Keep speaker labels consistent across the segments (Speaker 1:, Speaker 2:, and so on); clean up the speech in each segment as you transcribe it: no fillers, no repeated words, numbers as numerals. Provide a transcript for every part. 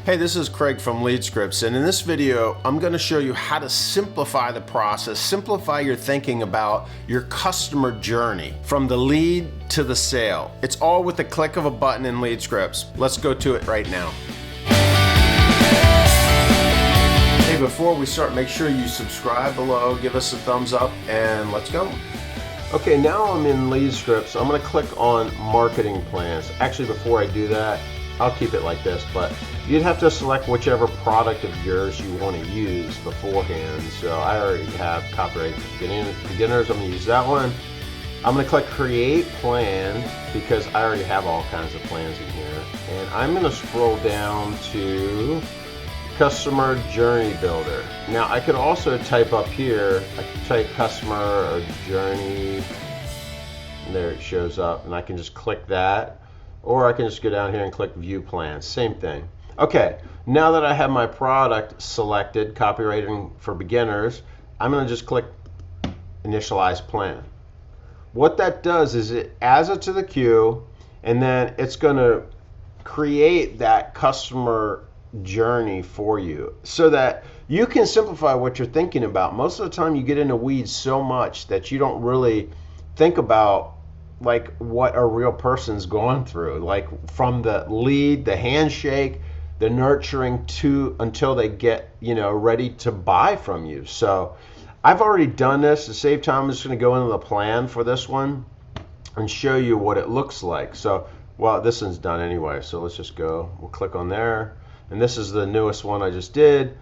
Speaker 1: Hey, this is Craig from LeadScripts, and in this video, I'm going to show you how to simplify the process, simplify your thinking about your customer journey from the lead to the sale. It's all with the click of a button in LeadScripts. Let's go to it right now. Hey, before we start, make sure you subscribe below, give us a thumbs up, and let's go. Okay, now I'm in LeadScripts. I'm going to click on Marketing Plans. Actually, before I do that, I'll keep it like this, but you'd have to select whichever product of yours you want to use beforehand. So I already have Copywriting for Beginners. I'm going to use that one. I'm going to click Create Plan because I already have all kinds of plans in here. And I'm going to scroll down to Customer Journey Builder. Now I could also type up here, I can type Customer or Journey, and there it shows up, and I can just click that. Or I can just go down here and click View Plans, same thing. Okay, now that I have my product selected, Copywriting for Beginners, I'm going to just click Initialize Plan. What that does is it adds it to the queue, and then it's going to create that customer journey for you so that you can simplify what you're thinking about. Most of the time you get into weeds so much that you don't really think about like what a real person's going through, like from the lead, the handshake, the nurturing to until they get, ready to buy from you. So I've already done this. To save time, I'm just going to go into the plan for this one and show you what it looks like. So, well, this one's done anyway, so let's just go. We'll click on there, and this is the newest one I just did.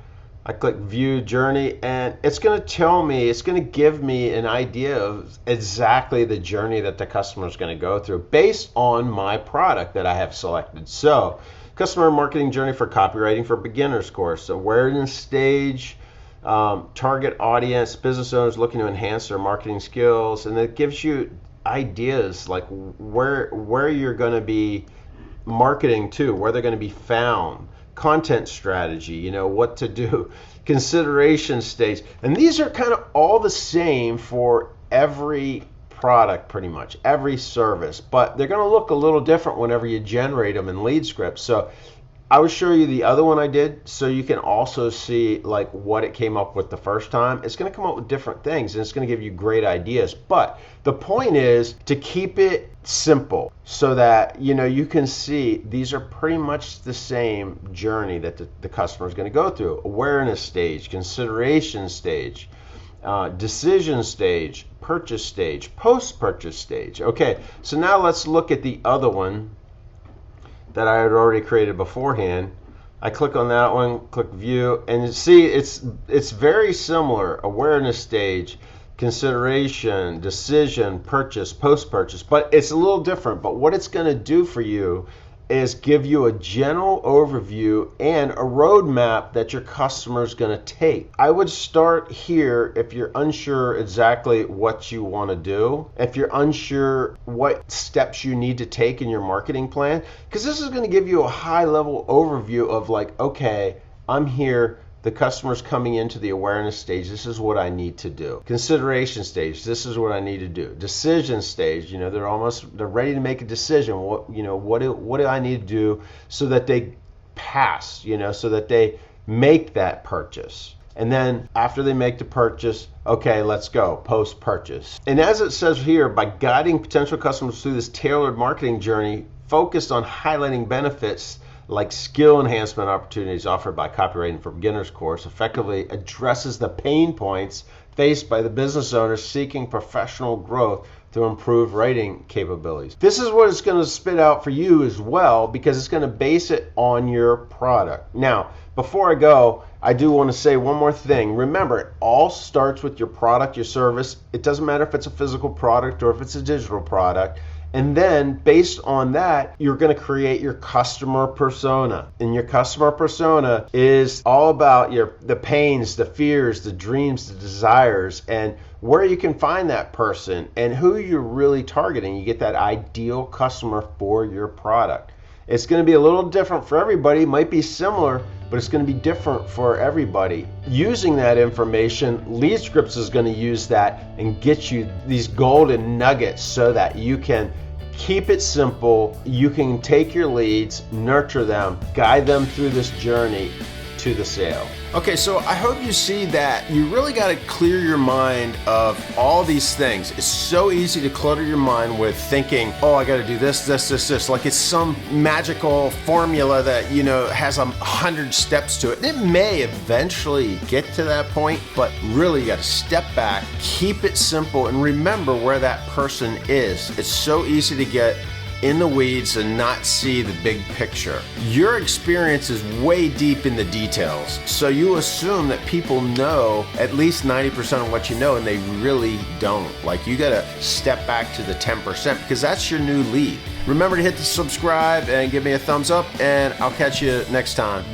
Speaker 1: I click View Journey, and it's going to tell me, it's going to give me an idea of exactly the journey that the customer is going to go through based on my product that I have selected. So, Customer Marketing Journey for Copywriting for Beginners course, awareness stage, target audience, business owners looking to enhance their marketing skills, and it gives you ideas like where you're going to be marketing to, where they're going to be found. Content strategy, what to do, consideration stage, and these are kind of all the same for every product, pretty much every service, but they're going to look a little different whenever you generate them in LeadScripts. So I will show you the other one I did so you can also see like what it came up with the first time. It's going to come up with different things, and it's going to give you great ideas, but the point is to keep it simple so that you can see these are pretty much the same journey that the customer is going to go through. Awareness stage, consideration stage, decision stage, purchase stage, post-purchase stage. Okay, so now let's look at the other one that I had already created beforehand. I click on that one, click View, and you see it's very similar. Awareness stage, consideration, decision, purchase, post-purchase, but it's a little different. But what it's going to do for you is give you a general overview and a roadmap that your customer is going to take. I would start here if you're unsure exactly what you want to do, if you're unsure what steps you need to take in your marketing plan, because this is going to give you a high-level overview of like, okay, I'm here. The customer's coming into the awareness stage. This is what I need to do. Consideration stage. This is what I need to do. Decision stage. They're ready to make a decision. What do I need to do so that they pass? So that they make that purchase. And then after they make the purchase, okay, let's go post-purchase. And as it says here, by guiding potential customers through this tailored marketing journey, focused on highlighting benefits like skill enhancement opportunities offered by Copywriting for Beginners course, effectively addresses the pain points faced by the business owners seeking professional growth to improve writing capabilities. This is what it's going to spit out for you as well, because it's going to base it on your product. Now, before I go, I do want to say one more thing. Remember, it all starts with your product, your service. It doesn't matter if it's a physical product or if it's a digital product. And then based on that, you're going to create your customer persona. And your customer persona is all about the pains, the fears, the dreams, the desires, and where you can find that person and who you're really targeting. You get that ideal customer for your product. It's going to be a little different for everybody. It might be similar, but it's going to be different for everybody. Using that information, LeadScripts is going to use that and get you these golden nuggets so that you can Keep it simple. You can take your leads, nurture them, guide them through this journey to the sale. Okay, so I hope you see that you really got to clear your mind of all these things. It's so easy to clutter your mind with thinking, oh, I got to do this, like it's some magical formula that, you know, has 100 steps to it. And it may eventually get to that point, but really you got to step back, keep it simple, and remember where that person is. It's so easy to get in the weeds and not see the big picture. Your experience is way deep in the details, so you assume that people know at least 90% of what you know, and they really don't. Like, you gotta step back to the 10% because that's your new lead. Remember to hit the subscribe and give me a thumbs up, and I'll catch you next time.